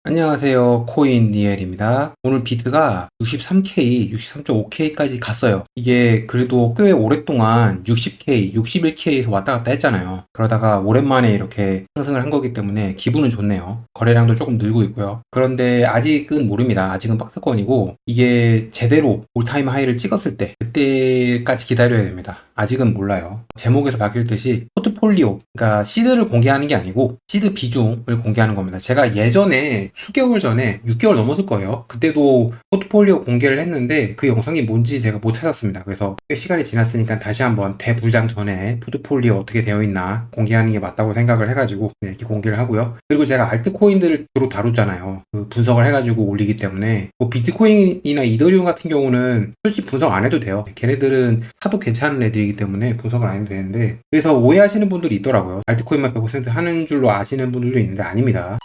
안녕하세요. 코인 니엘입니다. 오늘 비트가 63K, 63.5K까지 갔어요. 이게 그래도 꽤 오랫동안 60K, 61K에서 왔다 갔다 했잖아요. 그러다가 오랜만에 이렇게 상승을 한 거기 때문에 기분은 좋네요. 거래량도 조금 늘고 있고요. 그런데 아직은 모릅니다. 아직은 박스권이고 이게 제대로 올타임 하이를 찍었을 때 그때까지 기다려야 됩니다. 아직은 몰라요. 제목에서 밝힐듯이 포트폴리오, 그러니까 시드를 공개하는 게 아니고 시드 비중을 공개하는 겁니다. 제가 예전에 수개월 전에 6개월 넘었을 거예요. 그때도 포트폴리오 공개를 했는데 그 영상이 뭔지 제가 못 찾았습니다. 그래서 꽤 시간이 지났으니까 다시 한번 대불장 전에 포트폴리오 어떻게 되어 있나 공개하는 게 맞다고 생각을 해가지고 이렇게 공개를 하고요. 그리고 제가 알트코인들을 주로 다루잖아요. 그 분석을 해가지고 올리기 때문에 뭐 비트코인이나 이더리움 같은 경우는 솔직히 분석 안 해도 돼요. 걔네들은 사도 괜찮은 애들이기 때문에 분석을 안 해도 되는데, 그래서 오해하시는 분들이 있더라고요. 알트코인만 100% 하는 줄로 아시는 분들도 있는데 아닙니다.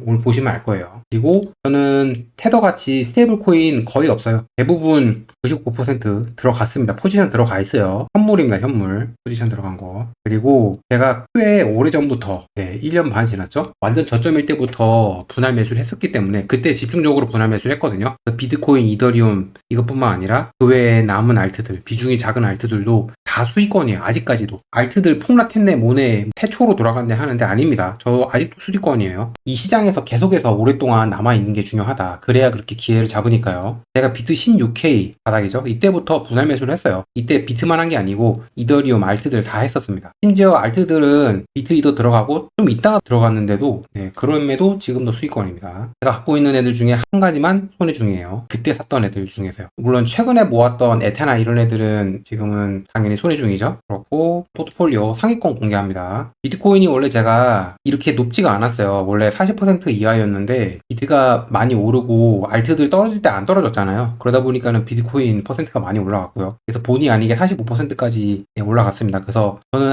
오늘 보시면 알 거예요. 그리고 저는 테더같이 스테이블 코인 거의 없어요. 대부분 99% 들어갔습니다. 포지션 들어가 있어요. 현물입니다. 현물. 포지션 들어간 거. 그리고 제가 꽤 오래전부터 1년 반 지났죠? 완전 저점일 때부터 분할 매수를 했었기 때문에 그때 집중적으로 분할 매수를 했거든요. 비트코인, 이더리움 이것뿐만 아니라 그 외에 남은 알트들, 비중이 작은 알트들도 다 수익권이에요. 아직까지도. 알트들 폭락했네 뭐네 태초로 돌아갔네 하는데 아닙니다. 저 아직도 수익권이에요. 이 시장에서 계속해서 오랫동안 남아있는 게 중요하다. 그래야 그렇게 기회를 잡으니까요. 제가 비트 16K 바닥이죠. 이때부터 분할 매수를 했어요. 이때 비트만 한 게 아니고 이더리움, 알트들 다 했었습니다. 심지어 알트들은 비트 이더 들어가고 좀 있다가 들어갔는데도 그럼에도 지금도 수익권입니다. 제가 갖고 있는 애들 중에 한 가지만 손해 중이에요. 그때 샀던 애들 중에서요. 물론 최근에 모았던 에테나 이런 애들은 지금은 당연히 손해 중이죠. 그렇고 포트폴리오 상위권 공개합니다. 비트코인이 원래 제가 이렇게 높지가 않았어요. 원래 40% 이하였는데 비트가 많이 오르고 알트들 떨어질 때 안 떨어졌잖아요. 그러다 보니까는 비트코인 퍼센트가 많이 올라갔고요. 그래서 본의 아니게 45%까지 올라갔습니다. 그래서 저는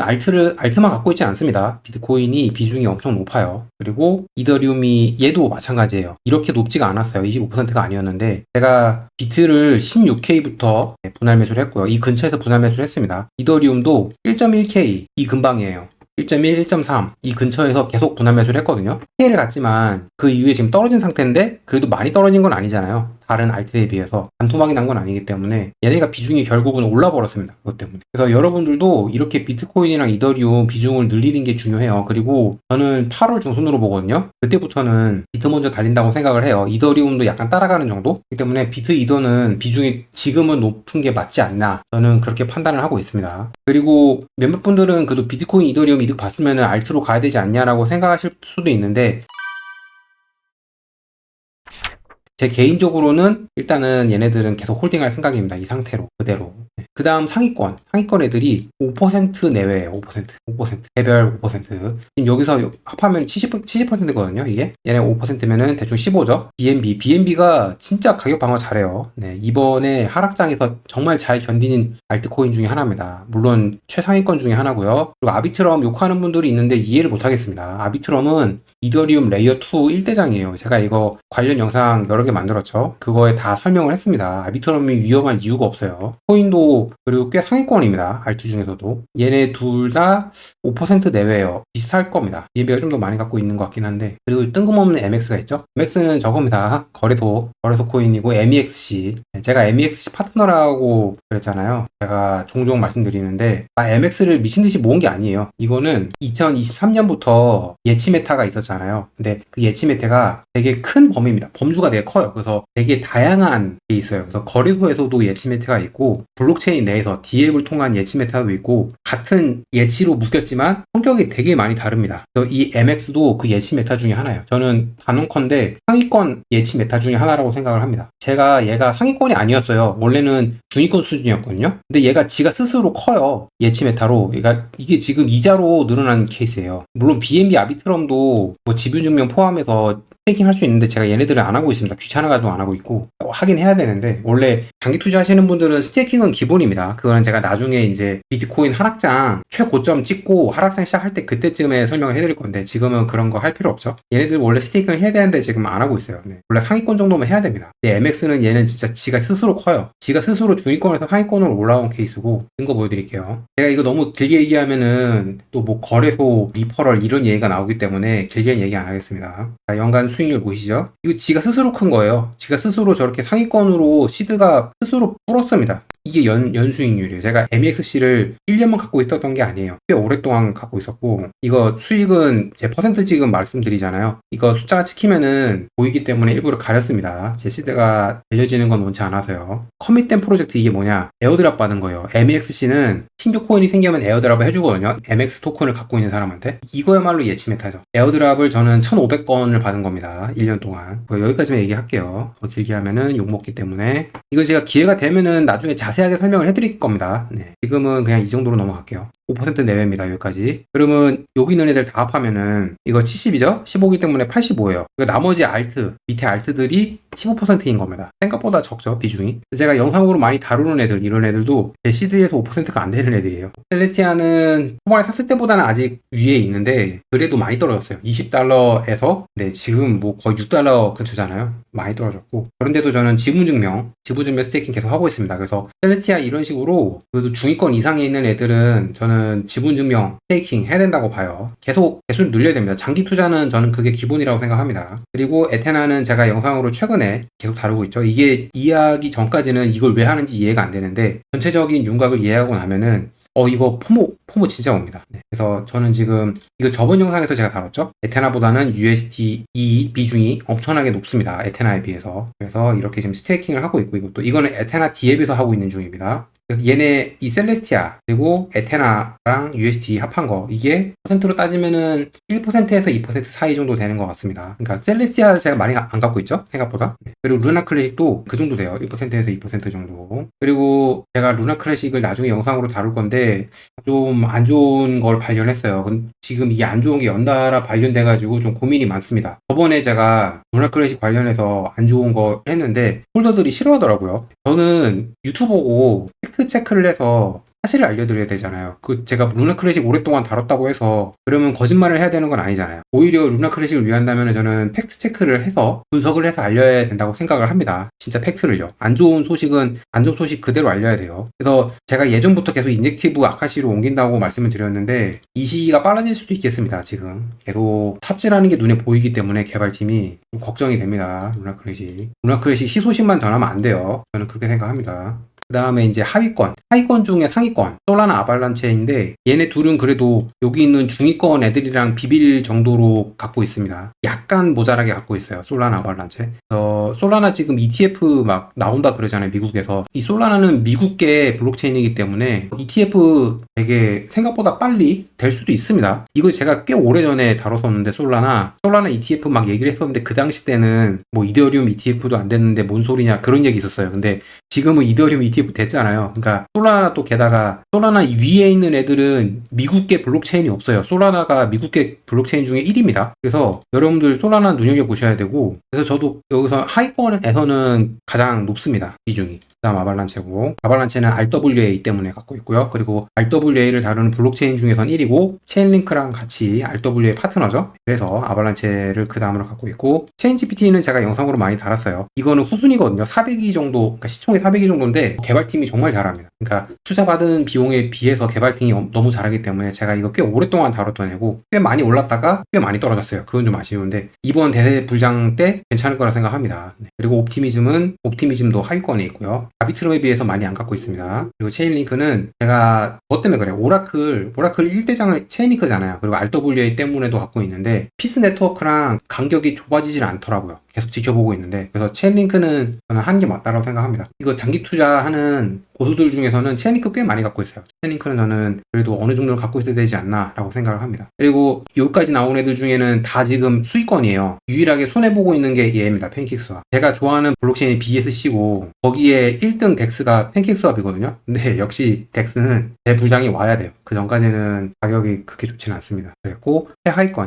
알트만 갖고 있지 않습니다. 비트코인이 비중이 엄청 높아요. 그리고 이더리움이 얘도 마찬가지예요. 이렇게 높지가 않았어요. 25%가 아니었는데 제가 비트를 16K부터 분할 매수를 했고요. 이 근처에서 분할 매수를 했습니다. 이더리움도 1.1K 이 근방이에요. 1.1, 1.3 이 근처에서 계속 분할 매수를 했거든요. 피해를 갔지만 그 이후에 지금 떨어진 상태인데 그래도 많이 떨어진 건 아니잖아요. 다른 알트에 비해서 반토막이 난 건 아니기 때문에 얘네가 비중이 결국은 올라 버렸습니다. 그것 때문에. 그래서 여러분들도 이렇게 비트코인이랑 이더리움 비중을 늘리는 게 중요해요. 그리고 저는 8월 중순으로 보거든요. 그때부터는 비트 먼저 달린다고 생각을 해요. 이더리움도 약간 따라가는 정도? 그렇기 때문에 비트 이더는 비중이 지금은 높은 게 맞지 않나, 저는 그렇게 판단을 하고 있습니다. 그리고 몇몇 분들은 그래도 비트코인, 이더리움 이득 봤으면 알트로 가야 되지 않냐라고 생각하실 수도 있는데, 제 개인적으로는 일단은 얘네들은 계속 홀딩할 생각입니다. 이 상태로 그대로. 그 다음 상위권 애들이 5% 내외예요. 5% 개별 5%. 지금 여기서 합하면 70%거든요. 이게 얘네 5%면은 대충 15죠. BNB가 진짜 가격 방어 잘해요. 이번에 하락장에서 정말 잘 견디는 알트코인 중에 하나입니다. 물론 최상위권 중에 하나고요. 그리고 아비트럼 욕하는 분들이 있는데 이해를 못하겠습니다. 아비트럼은 이더리움 레이어 2 1대장이에요. 제가 이거 관련 영상 여러 개 만들었죠. 그거에 다 설명을 했습니다. 아비트럼이 위험한 이유가 없어요. 코인도 그리고 꽤 상위권입니다. 알트 중에서도. 얘네 둘 다 5% 내외예요. 비슷할 겁니다. BNB가 좀 더 많이 갖고 있는 것 같긴 한데. 그리고 뜬금없는 MX가 있죠. MX는 저겁니다. 거래소 코인이고 MEXC. 제가 MEXC 파트너라고 그랬잖아요. 제가 종종 말씀드리는데 MX를 미친듯이 모은 게 아니에요. 이거는 2023년부터 예치 메타가 있었잖아요. 근데 그 예치 메타가 되게 큰 범위입니다. 범주가 되게 커요. 그래서 되게 다양한 게 있어요. 그래서 거래소에서도 예치 메타가 있고 블록체인 내에서 DApp을 통한 예치 메타도 있고 같은 예치로 묶였지만 성격이 되게 많이 다릅니다. 그래서 이 MX도 그 예치 메타 중에 하나예요. 저는 단언컨대 상위권 예치 메타 중에 하나라고 생각을 합니다. 제가 얘가 상위권이 아니었어요. 원래는 중위권 수준이었거든요. 근데 얘가 지가 스스로 커요. 예치 메타로. 그러니까 이게 지금 이자로 늘어난 케이스예요. 물론 BNB 아비트럼도 뭐 지분 증명 포함해서 스테이킹 할 수 있는데 제가 얘네들을 안 하고 있습니다. 귀찮아가지고 안 하고 있고 하긴 해야 되는데 원래 장기 투자하시는 분들은 스테이킹은 기본입니다. 그거는 제가 나중에 이제 비트코인 하락장 최고점 찍고 하락장 시작할 때 그때쯤에 설명을 해드릴 건데 지금은 그런 거 할 필요 없죠. 얘네들 원래 스테이킹을 해야 되는데 지금 안 하고 있어요. 네. 원래 상위권 정도면 해야 됩니다. 근데 MX는 얘는 진짜 지가 스스로 커요. 지가 스스로 중위권에서 상위권으로 올라온 케이스고 증거 보여드릴게요. 제가 이거 너무 길게 얘기하면은 또 뭐 거래소 리퍼럴 이런 얘기가 나오기 때문에 길게 얘기 안 하겠습니다. 자, 연간 수익률 보시죠. 이거 지가 스스로 큰 거예요. 지가 스스로 저렇게 상위권으로 시드가 스스로 풀었습니다. 이게 연수익률이에요. 제가 MEXC를 1년만 갖고 있었던 게 아니에요. 꽤 오랫동안 갖고 있었고, 이거 수익은 제 퍼센트 지금 말씀드리잖아요. 이거 숫자가 찍히면은 보이기 때문에 일부러 가렸습니다. 제 시드가 알려지는 건 원치 않아서요. 커밋된 프로젝트 이게 뭐냐? 에어드랍 받은 거예요. MEXC는 신규 코인이 생기면 에어드랍을 해주거든요. MX 토큰을 갖고 있는 사람한테. 이거야말로 예치 메타죠. 에어드랍을 저는 1,500건을 받은 겁니다. 1년 동안. 여기까지만 얘기할게요. 더 길게 하면은 욕먹기 때문에. 이거 제가 기회가 되면은 나중에 자세하게 설명을 해드릴 겁니다. 네. 지금은 그냥 이 정도로 넘어갈게요. 5% 내외입니다. 여기까지. 그러면 여기 있는 애들 다 합하면은 이거 70이죠? 15기 때문에 85예요. 나머지 알트, 밑에 알트들이 15%인 겁니다. 생각보다 적죠, 비중이. 제가 영상으로 많이 다루는 애들, 이런 애들도 제 시드에서 5%가 안 되는 애들이에요. 셀레스티아는 초반에 샀을 때보다는 아직 위에 있는데 그래도 많이 떨어졌어요. 20달러에서 네, 지금 뭐 거의 6달러 근처잖아요. 많이 떨어졌고. 그런데도 저는 지분증명 스테이킹 계속 하고 있습니다. 그래서 셀레스티아 이런 식으로 그래도 중위권 이상에 있는 애들은 저는 지분증명 스테이킹 해야 된다고 봐요. 계속 개수를 늘려야 됩니다. 장기 투자는 저는 그게 기본이라고 생각합니다. 그리고 에테나는 제가 영상으로 최근에 계속 다루고 있죠. 이게 이해하기 전까지는 이걸 왜 하는지 이해가 안 되는데 전체적인 윤곽을 이해하고 나면은 이거 포모 진짜 옵니다. 네. 그래서 저는 지금 이거 저번 영상에서 제가 다뤘죠. 에테나보다는 USDE 비중이 엄청나게 높습니다. 에테나에 비해서. 그래서 이렇게 지금 스테이킹을 하고 있고 이거는 에테나 D에 비해서 하고 있는 중입니다. 그래서 얘네 이 셀레스티아 그리고 에테나랑 USD 합한 거 이게 퍼센트로 따지면은 1%에서 2% 사이 정도 되는 것 같습니다. 그러니까 셀레스티아 제가 많이 안 갖고 있죠 생각보다. 네. 그리고 루나 클래식도 그 정도 돼요. 1%에서 2% 정도. 그리고 제가 루나 클래식을 나중에 영상으로 다룰 건데 좀 안 좋은 걸 발견했어요. 지금 이게 안 좋은 게 연달아 발견돼가지고 좀 고민이 많습니다. 저번에 제가 루나 클래식 관련해서 안 좋은 거 했는데 홀더들이 싫어하더라고요. 저는 유튜버고 팩트 체크를 해서 사실을 알려드려야 되잖아요. 제가 루나 클래식 오랫동안 다뤘다고 해서 그러면 거짓말을 해야 되는 건 아니잖아요. 오히려 루나 클래식을 위한다면 저는 팩트 체크를 해서 분석을 해서 알려야 된다고 생각을 합니다. 진짜 팩트를요. 안 좋은 소식은 안 좋은 소식 그대로 알려야 돼요. 그래서 제가 예전부터 계속 인젝티브 아카시로 옮긴다고 말씀을 드렸는데 이 시기가 빨라질 수도 있겠습니다. 지금 계속 탑재라는 게 눈에 보이기 때문에 개발팀이 좀 걱정이 됩니다. 루나 클래식 희소식만 전하면 안 돼요. 저는 그렇게 생각합니다. 그 다음에 이제 하위권 중에 상위권, 솔라나 아발란체인데 얘네 둘은 그래도 여기 있는 중위권 애들이랑 비빌 정도로 갖고 있습니다. 약간 모자라게 갖고 있어요. 솔라나 아발란체. 솔라나 지금 ETF 막 나온다 그러잖아요. 미국에서. 이 솔라나는 미국계 블록체인이기 때문에 ETF 되게 생각보다 빨리 될 수도 있습니다. 이거 제가 꽤 오래전에 다뤘었는데 솔라나 ETF 막 얘기를 했었는데 그 당시 때는 뭐 이더리움 ETF도 안 됐는데 뭔 소리냐 그런 얘기 있었어요. 근데 지금은 이더리움 ETF 됐잖아요. 그러니까 솔라나 또 게다가 솔라나 위에 있는 애들은 미국계 블록체인이 없어요. 솔라나가 미국계 블록체인 중에 1위입니다. 그래서 여러분들 솔라나 눈여겨보셔야 되고 그래서 저도 여기서 하위권에서는 가장 높습니다. 비중이. 그다음 아발란체고 아발란체는 RWA 때문에 갖고 있고요. 그리고 RWA를 다루는 블록체인 중에선 1위고 체인링크랑 같이 RWA 파트너죠. 그래서 아발란체를 그 다음으로 갖고 있고 체인GPT는 제가 영상으로 많이 달았어요. 이거는 후순위거든요. 400위 정도, 그러니까 시총이 400위 정도인데 개발팀이 정말 잘합니다. 그러니까 투자받은 비용에 비해서 개발팀이 너무 잘하기 때문에 제가 이거 꽤 오랫동안 다뤘던 애고 꽤 많이 올랐다가 꽤 많이 떨어졌어요. 그건 좀 아쉬운데 이번 대세 불장 때 괜찮을 거라 생각합니다. 네. 그리고 옵티미즘도 하위권에 있고요. 아비트럼에 비해서 많이 안 갖고 있습니다. 그리고 체인링크는 제가 뭐 때문에 그래요? 오라클 1대장은 체인링크잖아요. 그리고 RWA 때문에도 갖고 있는데 피스 네트워크랑 간격이 좁아지질 않더라고요. 계속 지켜보고 있는데 그래서 체인링크는 저는 하는 게 맞다고 생각합니다. 이거 장기 투자하는 고수들 중에서는 체인링크 꽤 많이 갖고 있어요. 체인링크는 저는 그래도 어느 정도는 갖고 있어야 되지 않나 라고 생각을 합니다. 그리고 여기까지 나온 애들 중에는 다 지금 수익권이에요. 유일하게 손해보고 있는 게 얘입니다. 팬킥스왑. 제가 좋아하는 블록체인이 BSC고 거기에 1등 덱스가 팬킥스왑이거든요. 근데 역시 덱스는 대부장이 와야 돼요. 그 전까지는 가격이 그렇게 좋지는 않습니다. 그랬고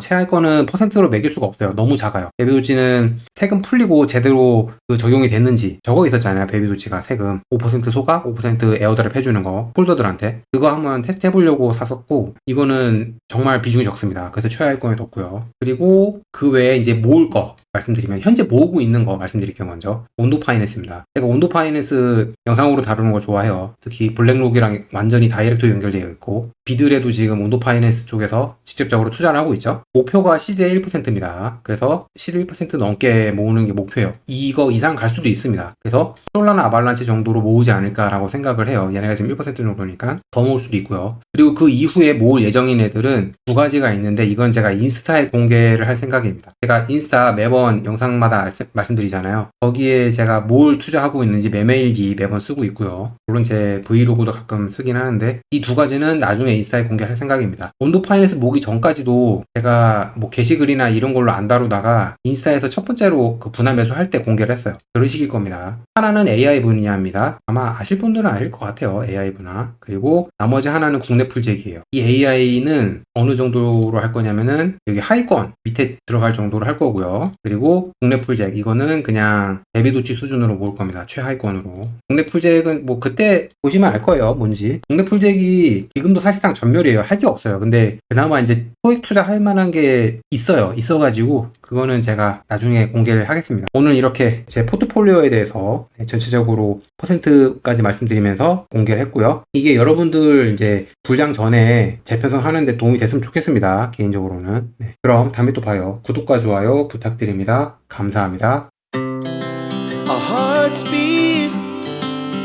최하위권은 퍼센트로 매길 수가 없어요. 너무 작아요. 베비도치는 세금 풀리고 제대로 그 적용이 됐는지 저거 있었잖아요. 베비도치가 세금 5% 소각, 5% 에어드랍 해주는 거 홀더들한테 그거 한번 테스트 해보려고 샀었고 이거는 정말 비중이 적습니다. 그래서 최하위권에 뒀고요. 그리고 그 외에 이제 모을 거 말씀드리면 현재 모으고 있는 거 말씀드릴게요. 먼저 온도 파이낸스입니다. 제가 온도 파이낸스 영상으로 다루는 거 좋아해요. 특히 블랙록이랑 완전히 다이렉트 연결되어 있고 비들에도 지금 온도 파이낸스 쪽에서 직접적으로 투자를 하고 있죠. 목표가 시드의 1%입니다. 그래서 시드 1% 넘게 모으는 게 목표예요. 이거 이상 갈 수도 있습니다. 그래서 솔라나 아발란치 정도로 모으지 않을까라고 생각을 해요. 얘네가 지금 1% 정도니까 더 모을 수도 있고요. 그리고 그 이후에 모을 예정인 애들은 두 가지가 있는데 이건 제가 인스타에 공개를 할 생각입니다. 제가 인스타 매번 영상마다 말씀드리잖아요. 거기에 제가 뭘 투자하고 있는지 매매일기 매번 쓰고 있고요. 물론 제 브이로그도 가끔 쓰긴 하는데 이 두 가지는 나중에 인스타에 공개할 생각입니다. 온도 파이낸스 모기 전까지도 제가 뭐 게시글이나 이런 걸로 안 다루다가 인스타에서 첫 번째로 그 분할 매수할 때 공개를 했어요. 그런 식일 겁니다. 하나는 AI 분야입니다. 아마 아실 분들은 아실 것 같아요. AI 분야. 그리고 나머지 하나는 국내 풀잭이에요. 이 AI는 어느 정도로 할 거냐면은 여기 하위권 밑에 들어갈 정도로 할 거고요. 그리고 국내 풀잭 이거는 그냥 데비도치 수준으로 모을 겁니다. 최하위권으로. 국내 풀잭은 뭐 그때 보시면 알 거예요. 뭔지. 국내 풀잭이 지금도 사실상 전멸이에요. 할 게 없어요. 근데 그나마 이제 소액 투자할 만한 게 있어가지고 그거는 제가 나중에 공개를 하겠습니다. 오늘 이렇게 제 포트폴리오에 대해서 전체적으로 퍼센트까지 말씀드리면서 공개를 했고요. 이게 여러분들 이제 불장 전에 재편성 하는데 도움이 됐으면 좋겠습니다. 개인적으로는. 네. 그럼 다음에 또 봐요. 구독과 좋아요 부탁드립니다. 감사합니다. Our hearts beat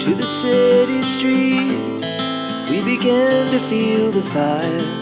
to the city streets. We began to feel the fire.